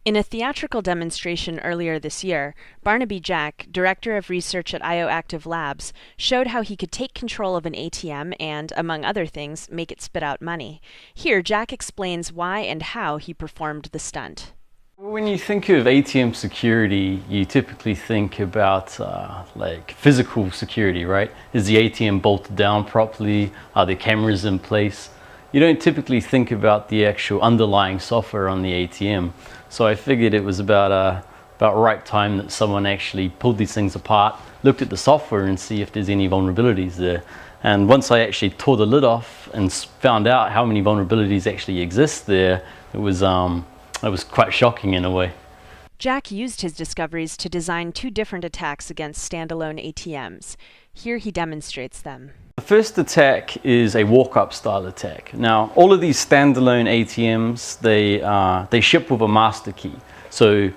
In a theatrical demonstration earlier this year, Barnaby Jack, director of research at IO Active Labs, showed how he could take control of an ATM and, among other things, make it spit out money. Here, Jack explains why and how he performed the stunt. When you think of ATM security, you typically think about like physical security, right? Is the ATM bolted down properly? Are there cameras in place? You don't typically think about the actual underlying software on the ATM. So I figured it was about right time that someone actually pulled these things apart, looked at the software and see if there's any vulnerabilities there. And once I actually tore the lid off and found out how many vulnerabilities actually exist there, it was quite shocking in a way. Jack used his discoveries to design two different attacks against standalone ATMs. Here he demonstrates them. The first attack is a walk-up style attack. Now, all of these standalone ATMs, they ship with a master key. So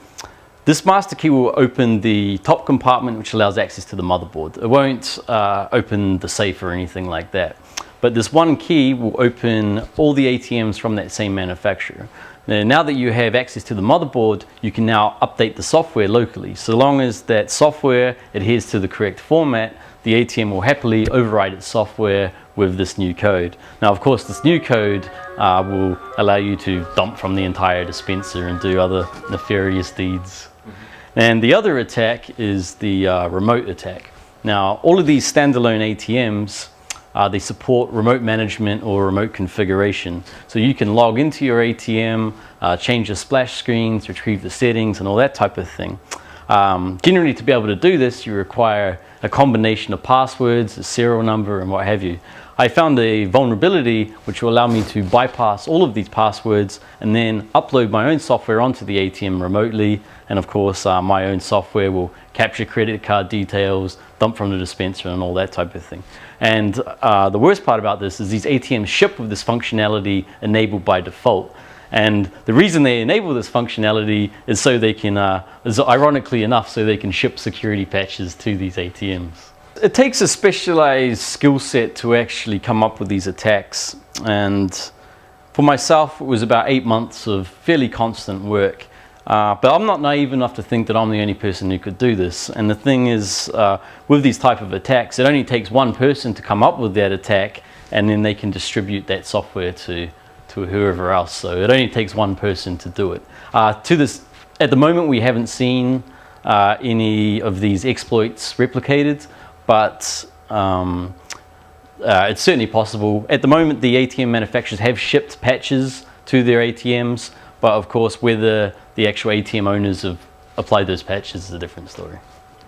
this master key will open the top compartment, which allows access to the motherboard. It won't open the safe or anything like that. But this one key will open all the ATMs from that same manufacturer. Now that you have access to the motherboard, you can now update the software locally. So long as that software adheres to the correct format, the ATM will happily override its software with this new code. Now, of course, this new code will allow you to dump from the entire dispenser and do other nefarious deeds. And the other attack is the remote attack. Now, all of these standalone ATMs, they support remote management or remote configuration. So you can log into your ATM, change the splash screens, retrieve the settings and all that type of thing. Generally, to be able to do this, you require a combination of passwords, a serial number and what have you. I found a vulnerability which will allow me to bypass all of these passwords and then upload my own software onto the ATM remotely. And of course, my own software will capture credit card details, dump from the dispenser and all that type of thing. And the worst part about this is these ATMs ship with this functionality enabled by default. And the reason they enable this functionality is so they can, is ironically enough, so they can ship security patches to these ATMs. It takes a specialized skill set to actually come up with these attacks. And for myself, it was about 8 months of fairly constant work. But I'm not naive enough to think that I'm the only person who could do this. And the thing is, with these type of attacks, it only takes one person to come up with that attack, and then they can distribute that software to whoever else. So it only takes one person to do it. At the moment, we haven't seen any of these exploits replicated, but it's certainly possible. At the moment, the ATM manufacturers have shipped patches to their ATMs, but of course, whether the actual ATM owners have applied those patches is a different story.